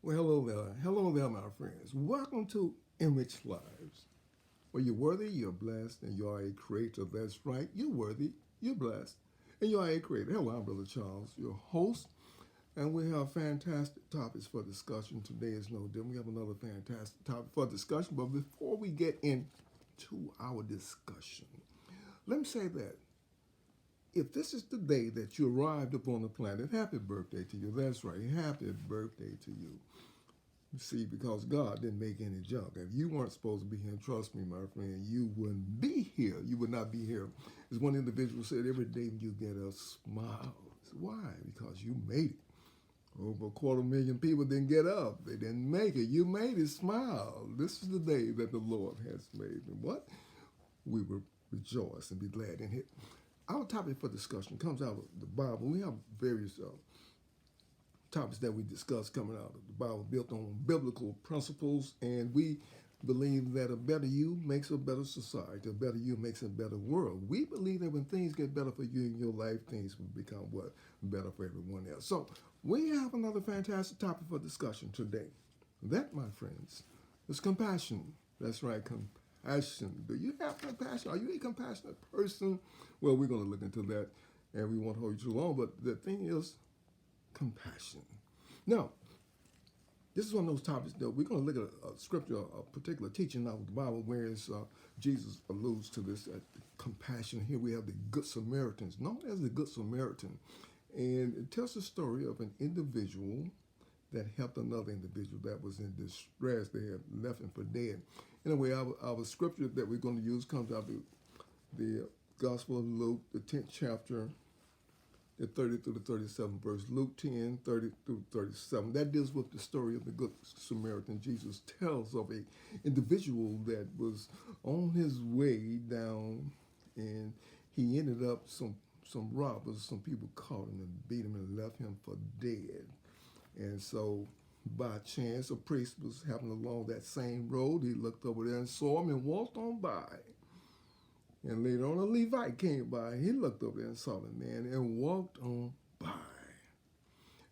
Well, hello there, my friends. Welcome to Enriched Lives. Well, you're worthy, you're blessed, and you are a creator. That's right, you're worthy, you're blessed, and you are a creator. Hello, I'm Brother Charles, your host, and we have fantastic topics for discussion. Today is no different. We have another fantastic topic for discussion, but before we get into our discussion, let me say that if this is the day that you arrived upon the planet, happy birthday to you. That's right, happy birthday to you. See, because God didn't make any junk. If you weren't supposed to be here, trust me, my friend, you wouldn't be here. You would not be here. As one individual said, every day you get a smile. Why? Because you made it. Over 250,000 people didn't get up. They didn't make it. You made it. Smile. This is the day that the Lord has made. And what? We will rejoice and be glad in it. Our topic for discussion comes out of the Bible. We have various topics that we discuss coming out of the Bible built on biblical principles, and we believe that a better you makes a better society. A better you makes a better world. We believe that when things get better for you in your life, things will become what? Better for everyone else. So we have another fantastic topic for discussion today. That, my friends, is compassion. That's right, compassion. Do you have compassion? Are you a compassionate person? Well, we're going to look into that, and we won't hold you too long, but the thing is, compassion. Now, this is one of those topics that we're going to look at a scripture, a particular teaching out of the Bible, where Jesus alludes to this compassion. Here we have the Good Samaritans, known as the Good Samaritan. And it tells the story of an individual that helped another individual that was in distress. They had left him for dead. Anyway, our scripture that we're going to use comes out of the Gospel of Luke, the 10th chapter, the 30 through the 37 verse. Luke 10, 30 through 37. That deals with the story of the Good Samaritan. Jesus tells of a individual that was on his way down, and he ended up, some robbers, some people caught him and beat him and left him for dead. And so by chance, a priest was happening along that same road. He looked over there and saw him and walked on by. And later on, a Levite came by. He looked over there and saw the man and walked on by.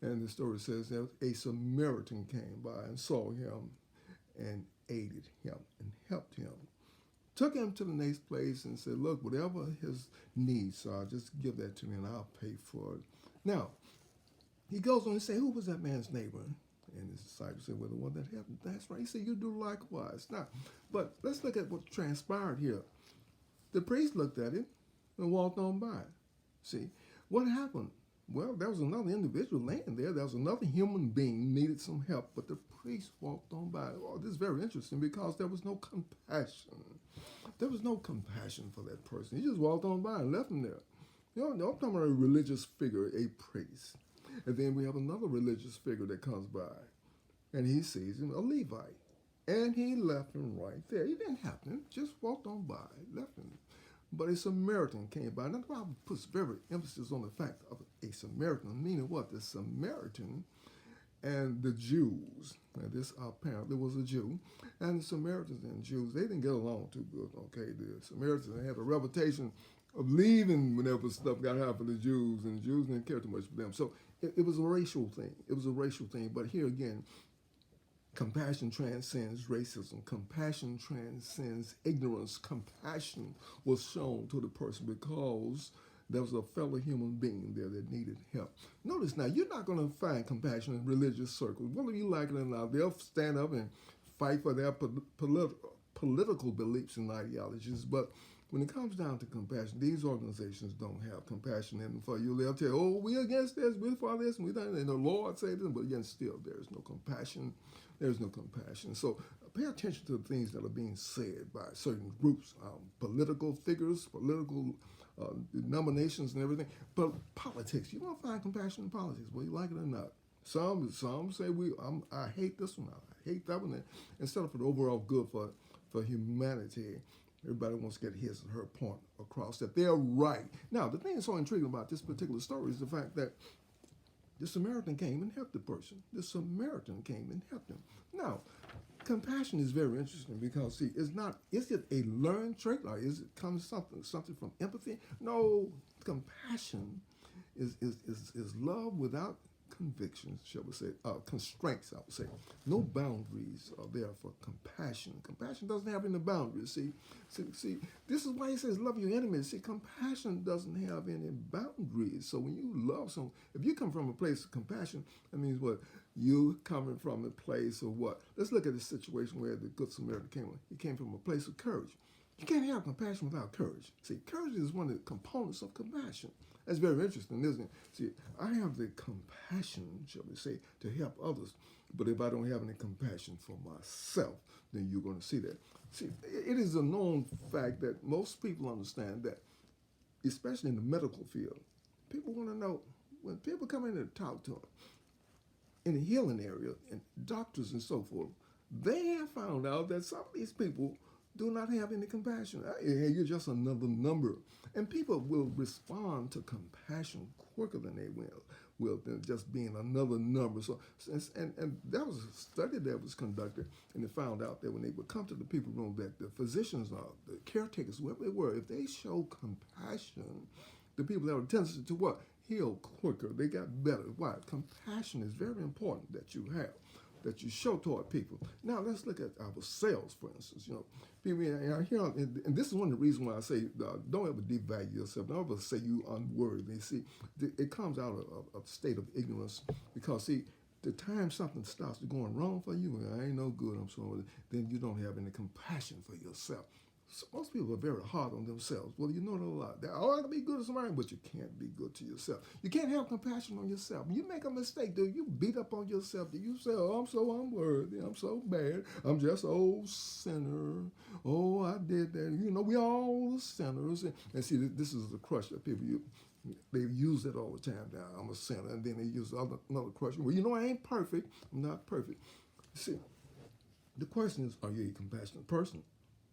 And the story says that a Samaritan came by and saw him and aided him and helped him. Took him to the next place and said, look, whatever his needs are, just give that to me and I'll pay for it. Now, he goes on and says, who was that man's neighbor? And his disciples said, well, the one that helped him. That's right. He said, you do likewise. Now, but let's look at what transpired here. The priest looked at him and walked on by. See, what happened? Well, there was another individual laying there. There was another human being needed some help, but the priest walked on by. Oh, this is very interesting because there was no compassion. There was no compassion for that person. He just walked on by and left him there. You know, I'm talking about a religious figure, a priest. And then we have another religious figure that comes by, and he sees him, a Levite. And he left him right there. He didn't help him, just walked on by, left him. But a Samaritan came by. Now, the Bible puts very emphasis on the fact of a Samaritan, meaning what? The Samaritan and the Jews. Now, this apparently was a Jew. And the Samaritans and Jews, they didn't get along too good, okay? The Samaritans had a reputation of leaving whenever stuff got hot for the Jews, and the Jews didn't care too much for them. So it was a racial thing. It was a racial thing. But here again, compassion transcends racism. Compassion transcends ignorance. Compassion was shown to the person because there was a fellow human being there that needed help. Notice now, you're not going to find compassion in religious circles. Whether you like it or not, they'll stand up and fight for their political beliefs and ideologies. But when it comes down to compassion, these organizations don't have compassion in them for you. They'll tell you, oh, we're against this, we're for this, and we don't. And the Lord said this, but again, still, there's no compassion. There's no compassion. So pay attention to the things that are being said by certain groups, political figures, political denominations and everything. But politics, you won't find compassion in politics, whether you like it or not. Some say I hate this one, I hate that one. Instead of for the overall good for humanity, everybody wants to get his or her point across that they're right. Now, the thing that's so intriguing about this particular story is the fact that the Samaritan came and helped the person. The Samaritan came and helped him. Now, compassion is very interesting because, see, is it a learned trait or is it comes something from empathy? No, compassion is love without convictions, shall we say, constraints, I would say. No boundaries are there for compassion. Compassion doesn't have any boundaries. See, this is why he says love your enemies. See, compassion doesn't have any boundaries. So when you love someone, if you come from a place of compassion, that means what? You coming from a place of what? Let's look at the situation where the Good Samaritan came. He came from a place of courage. You can't have compassion without courage. See, courage is one of the components of compassion. That's very interesting, isn't it? See, I have the compassion, shall we say, to help others. But if I don't have any compassion for myself, then you're going to see that. See, it is a known fact that most people understand that, especially in the medical field, people want to know, when people come in and talk to them, in the healing area, and doctors and so forth, they have found out that some of these people do not have any compassion. Hey, you're just another number. And people will respond to compassion quicker than they will than just being another number. So, and that was a study that was conducted, and they found out that when they would come to the people room, that the physicians or the caretakers, whoever they were, if they show compassion, the people that were tendency to what? Heal quicker. They got better. Why? Compassion is very important that you have, that you show toward people. Now let's look at ourselves, for instance. People, and this is one of the reasons why I say don't ever devalue yourself. Don't ever say you unworthy. See, it comes out of a state of ignorance because see, the time something starts going wrong for you, I ain't no good, I'm sorry, then you don't have any compassion for yourself. So most people are very hard on themselves. Well, you know that a lot. I can be good to somebody, but you can't be good to yourself. You can't have compassion on yourself. When you make a mistake, do you beat up on yourself? Do you say, oh, I'm so unworthy, I'm so bad, I'm just an old sinner. Oh, I did that. We all sinners. And see, this is the crush that people use. They use it all the time. Now, I'm a sinner. And then they use another crush. Well, I ain't perfect. I'm not perfect. See, the question is, are you a compassionate person?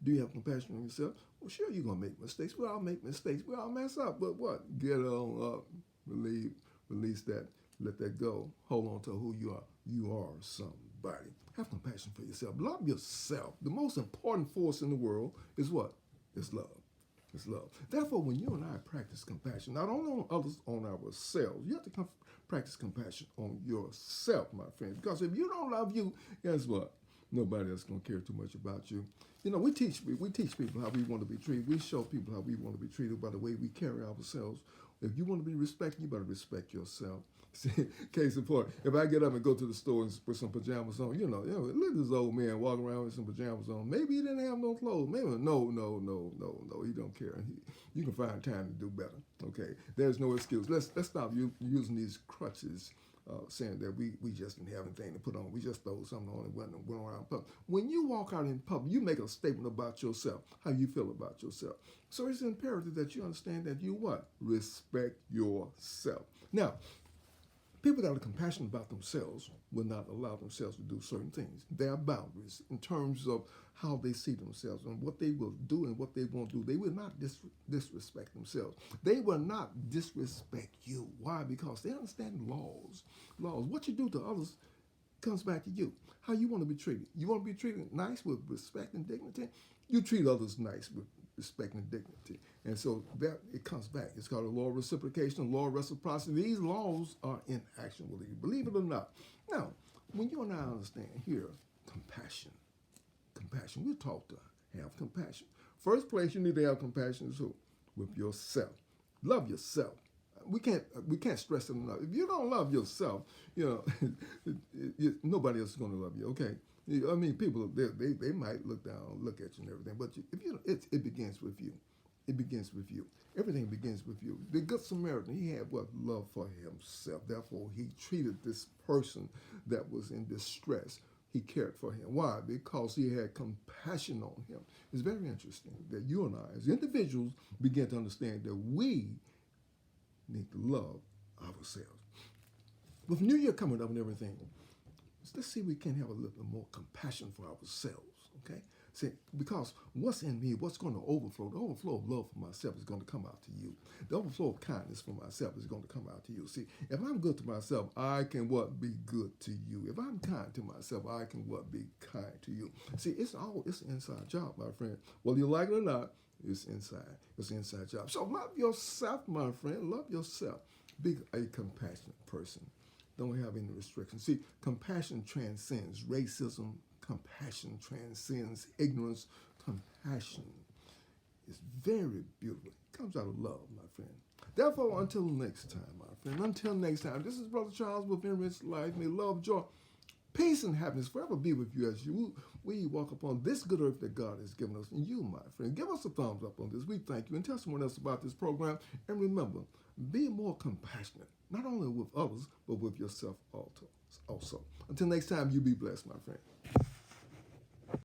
Do you have compassion on yourself? Well, sure, you're going to make mistakes. We all make mistakes. We all mess up. But what? Get on up. Release that. Let that go. Hold on to who you are. You are somebody. Have compassion for yourself. Love yourself. The most important force in the world is what? It's love. It's love. Therefore, when you and I practice compassion, not only on others, on ourselves, you have to practice compassion on yourself, my friend. Because if you don't love you, guess what? Nobody else going to care too much about you. We teach people how we want to be treated. We show people how we want to be treated by the way we carry ourselves. If you want to be respected, you better respect yourself. See, case in point, if I get up and go to the store and put some pajamas on, look at this old man walking around with some pajamas on. Maybe he didn't have no clothes. Maybe no, he don't care. You can find time to do better. Okay, there's no excuse. Let's stop using these crutches. Saying that we just didn't have anything to put on. We just throw something on and went around public. When you walk out in public, you make a statement about yourself, how you feel about yourself. So it's imperative that you understand that you what? Respect yourself. Now, people that are compassionate about themselves will not allow themselves to do certain things. There are boundaries in terms of how they see themselves and what they will do and what they won't do. They will not disrespect themselves. They will not disrespect you. Why? Because they understand laws. What you do to others comes back to you. How you want to be treated. You want to be treated nice with respect and dignity? You treat others nice with respect and dignity. And so that it comes back. It's called the law of reciprocation, law of reciprocity. These laws are in action, whether you believe it or not. Now, when you and I understand here, compassion, we're taught to have compassion. First place you need to have compassion is who? With yourself. Love yourself. We can't stress it enough. If you don't love yourself, nobody else is going to love you. Okay. I mean, people they might look at you and everything, but it begins with you. It begins with you. Everything begins with you. The Good Samaritan, he had what? Love for himself. Therefore, he treated this person that was in distress. He cared for him. Why? Because he had compassion on him. It's very interesting that you and I, as individuals, begin to understand that we need to love ourselves. With New Year coming up and everything, let's see if we can have a little more compassion for ourselves, okay? See, because what's in me, what's going to overflow, the overflow of love for myself is going to come out to you. The overflow of kindness for myself is going to come out to you. See, if I'm good to myself, I can what? Be good to you. If I'm kind to myself, I can what? Be kind to you. See, it's an inside job, my friend. Whether you like it or not, it's inside. It's an inside job. So love yourself, my friend. Love yourself. Be a compassionate person. don't have any restrictions. See, compassion transcends racism. Compassion transcends ignorance. Compassion is very beautiful. It comes out of love, my friend. Therefore, until next time, my friend, until next time, this is Brother Charles with Enriched Life. May love, joy, peace, and happiness forever be with you as we walk upon this good earth that God has given us. And you, my friend, give us a thumbs up on this. We thank you. And tell someone else about this program. And remember, be more compassionate, not only with others, but with yourself also. Until next time, you be blessed, my friend.